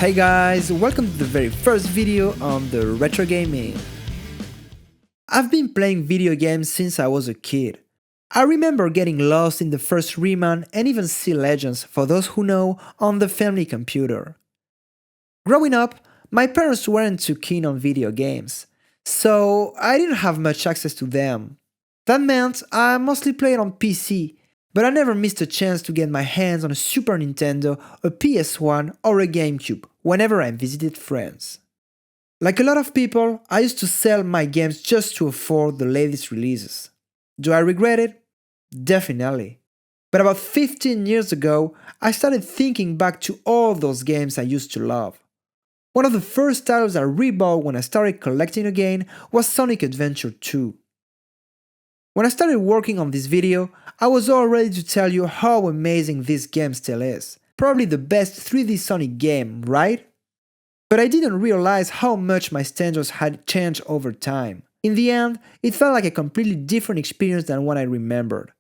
Hey guys, welcome to the very first video on the retro gaming. I've been playing video games since I was a kid. I remember getting lost in the first Rayman and even Sea Legends, for those who know, on the family computer. Growing up, my parents weren't too keen on video games, so I didn't have much access to them. That meant I mostly played on PC, but I never missed a chance to get my hands on a Super Nintendo, a PS1 or a GameCube whenever I visited friends. Like a lot of people, I used to sell my games just to afford the latest releases. Do I regret it? Definitely. But about 15 years ago, I started thinking back to all those games I used to love. One of the first titles I rebought when I started collecting again was Sonic Adventure 2. When I started working on this video, I was all ready to tell you how amazing this game still is. Probably the best 3D Sonic game, right? But I didn't realize how much my standards had changed over time. In the end, it felt like a completely different experience than what I remembered.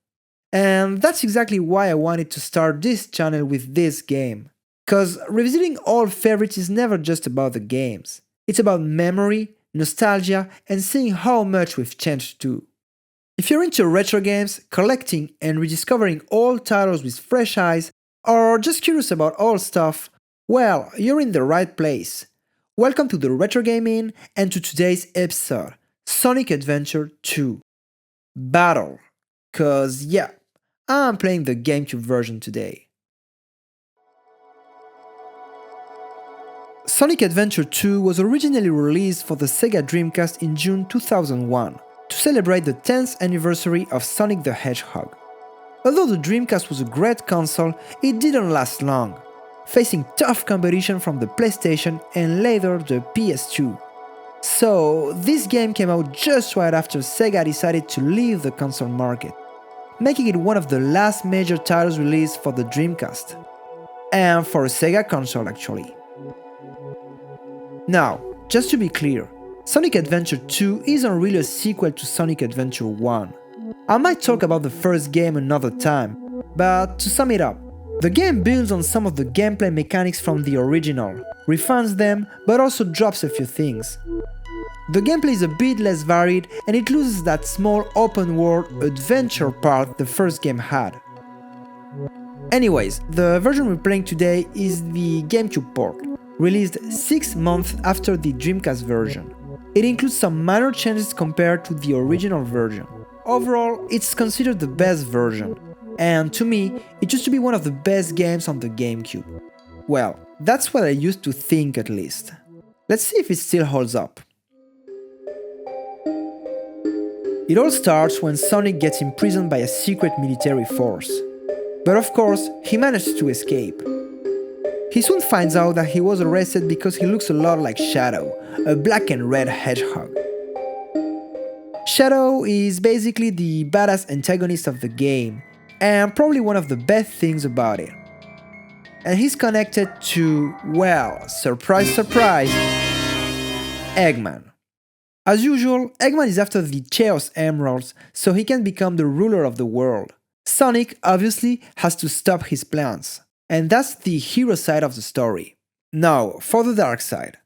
And that's exactly why I wanted to start this channel with this game. Cause revisiting old favorites is never just about the games. It's about memory, nostalgia, and seeing how much we've changed too. If you're into retro games, collecting and rediscovering old titles with fresh eyes, or just curious about old stuff, well, you're in the right place. Welcome to the Retro Gaming and to today's episode, Sonic Adventure 2. Battle. Cause yeah, I'm playing the GameCube version today. Sonic Adventure 2 was originally released for the Sega Dreamcast in June 2001 to celebrate the 10th anniversary of Sonic the Hedgehog. Although the Dreamcast was a great console, it didn't last long, facing tough competition from the PlayStation and later the PS2. So this game came out just right after Sega decided to leave the console market, making it one of the last major titles released for the Dreamcast. And for a Sega console actually. Now, just to be clear, Sonic Adventure 2 isn't really a sequel to Sonic Adventure 1. I might talk about the first game another time, but to sum it up, the game builds on some of the gameplay mechanics from the original, refines them, but also drops a few things. The gameplay is a bit less varied and it loses that small open world adventure part the first game had. Anyways, the version we're playing today is the GameCube port, released 6 months after the Dreamcast version. It includes some minor changes compared to the original version. Overall, it's considered the best version, and to me, it used to be one of the best games on the GameCube. Well, that's what I used to think at least. Let's see if it still holds up. It all starts when Sonic gets imprisoned by a secret military force. But of course, he manages to escape. He soon finds out that he was arrested because he looks a lot like Shadow, a black and red hedgehog. Shadow is basically the badass antagonist of the game, and probably one of the best things about it. And he's connected to, well, surprise surprise, Eggman. As usual, Eggman is after the Chaos Emeralds, so he can become the ruler of the world. Sonic, obviously, has to stop his plans. And that's the hero side of the story. Now, for the dark side.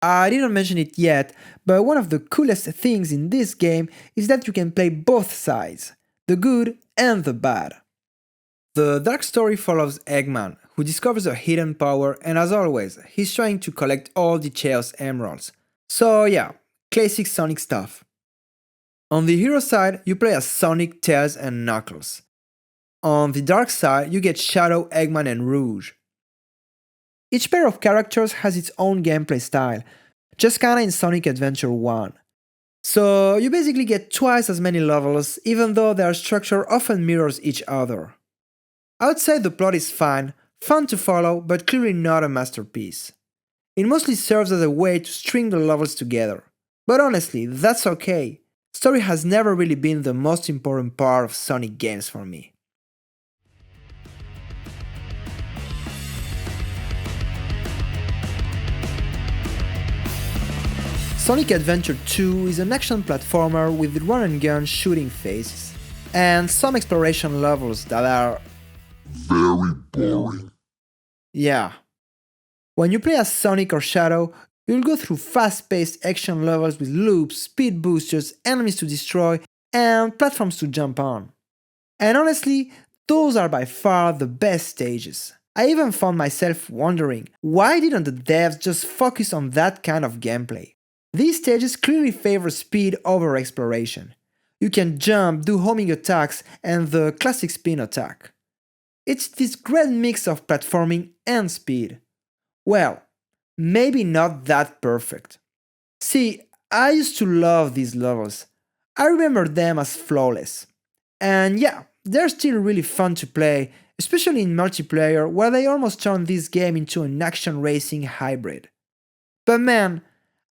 I didn't mention it yet, but one of the coolest things in this game is that you can play both sides, the good and the bad. The dark story follows Eggman, who discovers a hidden power, and as always, he's trying to collect all the Chaos Emeralds. So yeah, classic Sonic stuff. On the hero side, you play as Sonic, Tails and Knuckles. On the dark side, you get Shadow, Eggman and Rouge. Each pair of characters has its own gameplay style, just kinda in Sonic Adventure 1. So you basically get twice as many levels, even though their structure often mirrors each other. I would say the plot is fine to follow, but clearly not a masterpiece. It mostly serves as a way to string the levels together. But honestly, that's okay. Story has never really been the most important part of Sonic games for me. Sonic Adventure 2 is an action platformer with run-and-gun shooting phases, and some exploration levels that are very boring. Yeah. When you play as Sonic or Shadow, you'll go through fast-paced action levels with loops, speed boosters, enemies to destroy, and platforms to jump on. And honestly, those are by far the best stages. I even found myself wondering, why didn't the devs just focus on that kind of gameplay? These stages clearly favor speed over exploration. You can jump, do homing attacks, and the classic spin attack. It's this great mix of platforming and speed. Well, maybe not that perfect. See, I used to love these levels. I remember them as flawless. And yeah, they're still really fun to play, especially in multiplayer where they almost turned this game into an action racing hybrid. But man,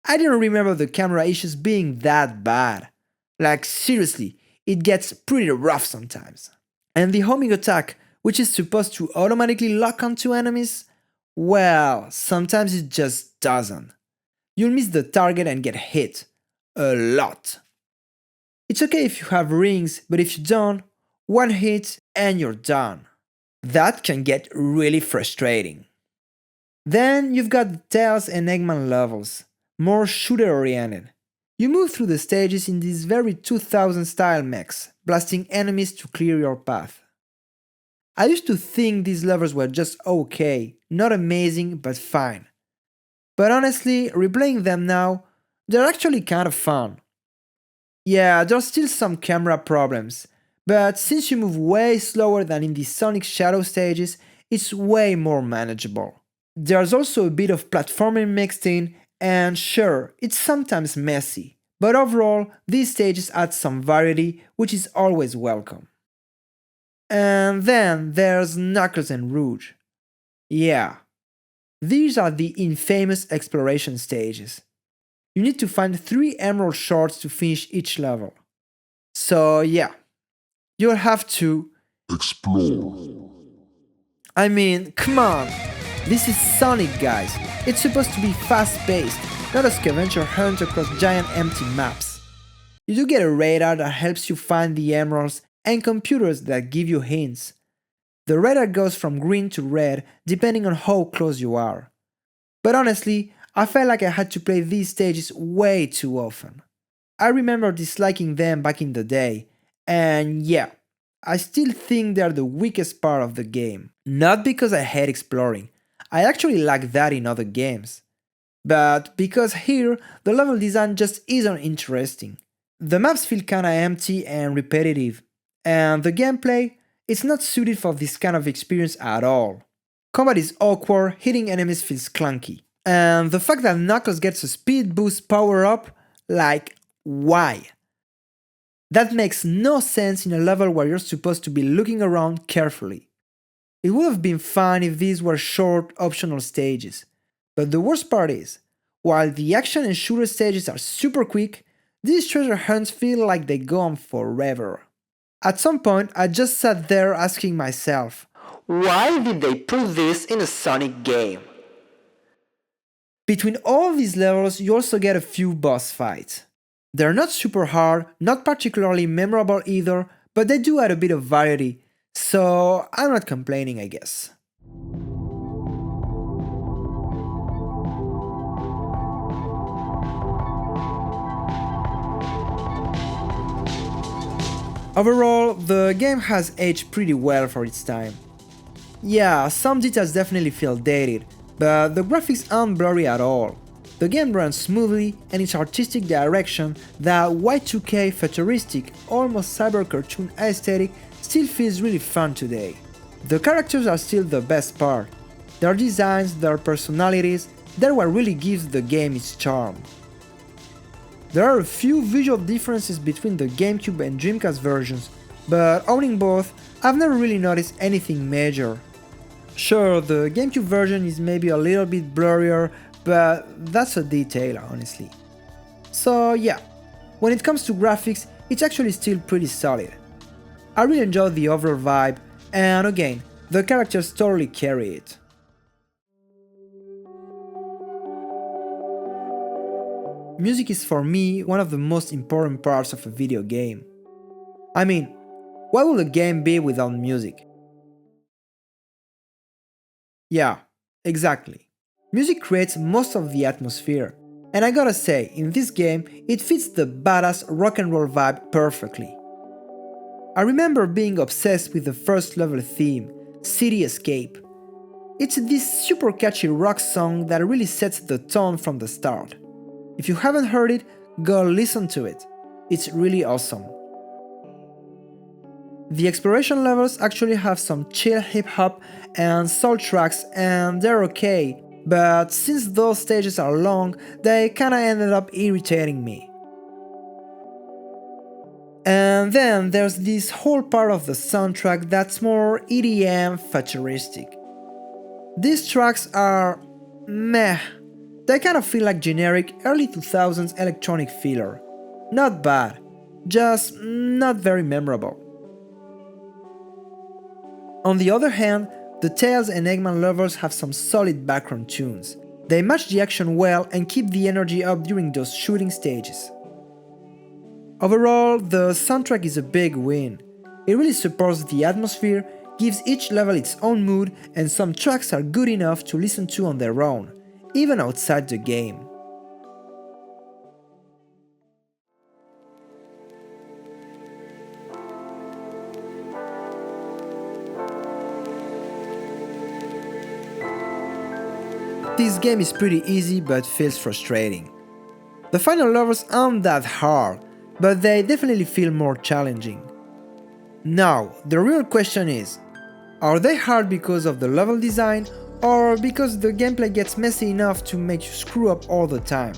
I didn't remember the camera issues being that bad. Like seriously, it gets pretty rough sometimes. And the homing attack, which is supposed to automatically lock onto enemies, well, sometimes it just doesn't. You'll miss the target and get hit. A lot. It's okay if you have rings, but if you don't, one hit and you're done. That can get really frustrating. Then you've got the Tails and Eggman levels, more shooter oriented. You move through the stages in these very 2000 style mechs, blasting enemies to clear your path. I used to think these levels were just okay, not amazing but fine. But honestly, replaying them now, they're actually kind of fun. Yeah, there's still some camera problems, but since you move way slower than in the Sonic Shadow stages, it's way more manageable. There's also a bit of platforming mixed in, and sure, it's sometimes messy, but overall, these stages add some variety, which is always welcome. And then there's Knuckles and Rouge. Yeah, these are the infamous exploration stages. You need to find 3 emerald shards to finish each level. So yeah, you'll have to explore. I mean, come on! This is Sonic, guys. It's supposed to be fast-paced, not a scavenger hunt across giant empty maps. You do get a radar that helps you find the emeralds and computers that give you hints. The radar goes from green to red depending on how close you are. But honestly, I felt like I had to play these stages way too often. I remember disliking them back in the day, and yeah, I still think they're the weakest part of the game. Not because I hate exploring, I actually like that in other games. But because here, the level design just isn't interesting. The maps feel kinda empty and repetitive, and the gameplay, it's not suited for this kind of experience at all. Combat is awkward, hitting enemies feels clunky. And the fact that Knuckles gets a speed boost power up, like, why? That makes no sense in a level where you're supposed to be looking around carefully. It would have been fine if these were short, optional stages. But the worst part is, while the action and shooter stages are super quick, these treasure hunts feel like they go on forever. At some point, I just sat there asking myself, why did they put this in a Sonic game? Between all these levels, you also get a few boss fights. They're not super hard, not particularly memorable either, but they do add a bit of variety, so I'm not complaining, I guess. Overall, the game has aged pretty well for its time. Yeah, some details definitely feel dated, but the graphics aren't blurry at all. The game runs smoothly, and its artistic direction, that Y2K futuristic, almost cyber cartoon aesthetic, still feels really fun today. The characters are still the best part. Their designs, their personalities, they're what really gives the game its charm. There are a few visual differences between the GameCube and Dreamcast versions, but owning both, I've never really noticed anything major. Sure, the GameCube version is maybe a little bit blurrier, but that's a detail, honestly. So yeah, when it comes to graphics, it's actually still pretty solid. I really enjoy the overall vibe, and again, the characters totally carry it. Music is for me one of the most important parts of a video game. I mean, what would a game be without music? Yeah, exactly. Music creates most of the atmosphere, and I gotta say, in this game, it fits the badass rock and roll vibe perfectly. I remember being obsessed with the first level theme, City Escape. It's this super catchy rock song that really sets the tone from the start. If you haven't heard it, go listen to it. It's really awesome. The exploration levels actually have some chill hip-hop and soul tracks and they're okay, but since those stages are long, they kinda ended up irritating me. And then there's this whole part of the soundtrack that's more EDM futuristic. These tracks are meh. They kind of feel like generic early 2000s electronic filler. Not bad, just not very memorable. On the other hand, the Tails and Eggman levels have some solid background tunes. They match the action well and keep the energy up during those shooting stages. Overall, the soundtrack is a big win. It really supports the atmosphere, gives each level its own mood, and some tracks are good enough to listen to on their own, even outside the game. This game is pretty easy but feels frustrating. The final levels aren't that hard, but they definitely feel more challenging. Now, the real question is, are they hard because of the level design or because the gameplay gets messy enough to make you screw up all the time?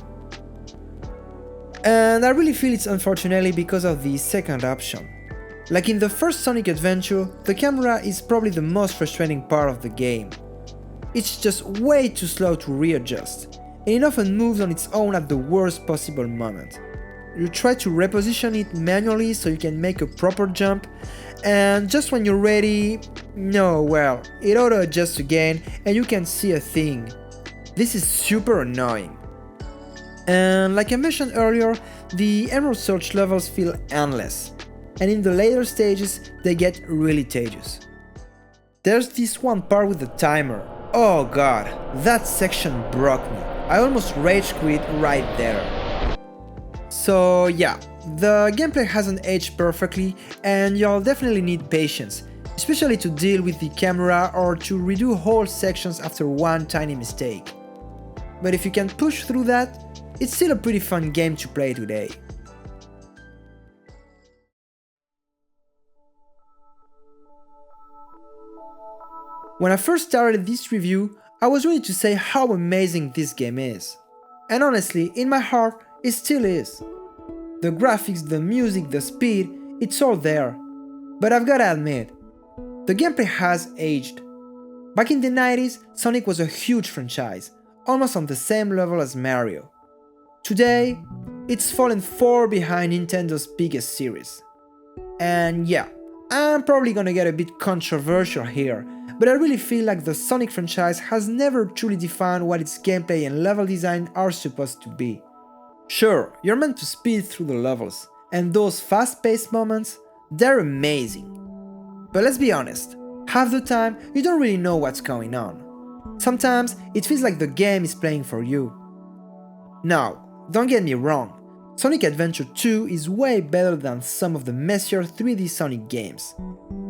And I really feel it's unfortunately because of the second option. Like in the first Sonic Adventure, the camera is probably the most frustrating part of the game. It's just way too slow to readjust, and it often moves on its own at the worst possible moment. You try to reposition it manually so you can make a proper jump, and just when you're ready, it auto-adjusts again and you can't see a thing. This is super annoying. And like I mentioned earlier, the Emerald Search levels feel endless, and in the later stages they get really tedious. There's this one part with the timer. Oh god, that section broke me. I almost rage quit right there. So yeah, the gameplay hasn't aged perfectly and you'll definitely need patience, especially to deal with the camera or to redo whole sections after one tiny mistake. But if you can push through that, it's still a pretty fun game to play today. When I first started this review, I was ready to say how amazing this game is. And honestly, in my heart, it still is. The graphics, the music, the speed, it's all there. But I've gotta admit, the gameplay has aged. Back in the 90s, Sonic was a huge franchise, almost on the same level as Mario. Today, it's fallen far behind Nintendo's biggest series. And yeah, I'm probably gonna get a bit controversial here, but I really feel like the Sonic franchise has never truly defined what its gameplay and level design are supposed to be. Sure, you're meant to speed through the levels, and those fast-paced moments, they're amazing. But let's be honest, half the time you don't really know what's going on. Sometimes it feels like the game is playing for you. Now, don't get me wrong, Sonic Adventure 2 is way better than some of the messier 3D Sonic games.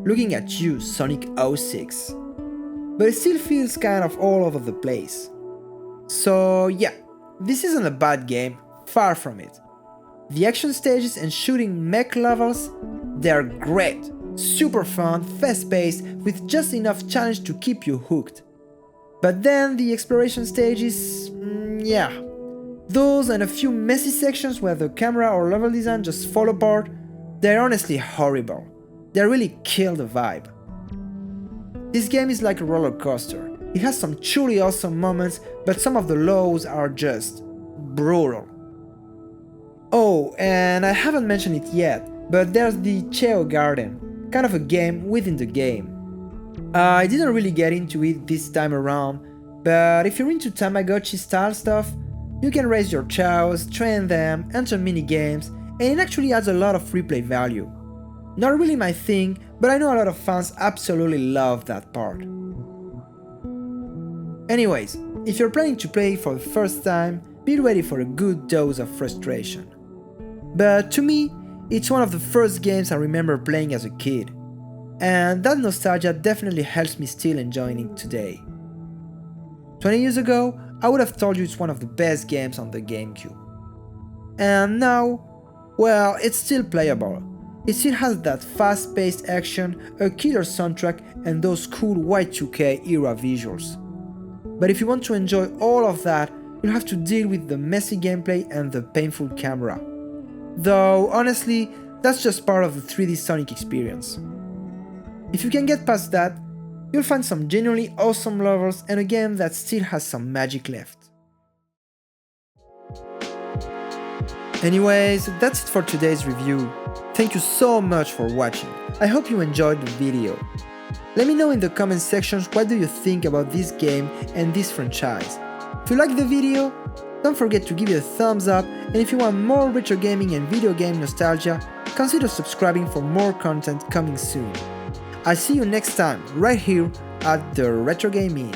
Looking at you, Sonic 06. But it still feels kind of all over the place. So yeah, this isn't a bad game, far from it. The action stages and shooting mech levels, they're great, super fun, fast-paced, with just enough challenge to keep you hooked. But then the exploration stages, those and a few messy sections where the camera or level design just fall apart, they're honestly horrible. They really kill the vibe. This game is like a roller coaster. It has some truly awesome moments, but some of the lows are just brutal. Oh, and I haven't mentioned it yet, but there's the Cheo Garden, kind of a game within the game. I didn't really get into it this time around, but if you're into Tamagotchi style stuff, you can raise your chows, train them, enter minigames, and it actually adds a lot of replay value. Not really my thing, but I know a lot of fans absolutely love that part. Anyways, if you're planning to play for the first time, be ready for a good dose of frustration. But to me, it's one of the first games I remember playing as a kid, and that nostalgia definitely helps me still enjoying it today. 20 years ago, I would have told you it's one of the best games on the GameCube. And now, well, it's still playable. It still has that fast-paced action, a killer soundtrack, and those cool Y2K era visuals. But if you want to enjoy all of that, you'll have to deal with the messy gameplay and the painful camera. Though, honestly, that's just part of the 3D Sonic experience. If you can get past that, you'll find some genuinely awesome levels and a game that still has some magic left. Anyways, that's it for today's review. Thank you so much for watching. I hope you enjoyed the video. Let me know in the comment sections what do you think about this game and this franchise. If you liked the video, don't forget to give it a thumbs up, and if you want more retro gaming and video game nostalgia, consider subscribing for more content coming soon. I'll see you next time, right here at the Retro Gaming.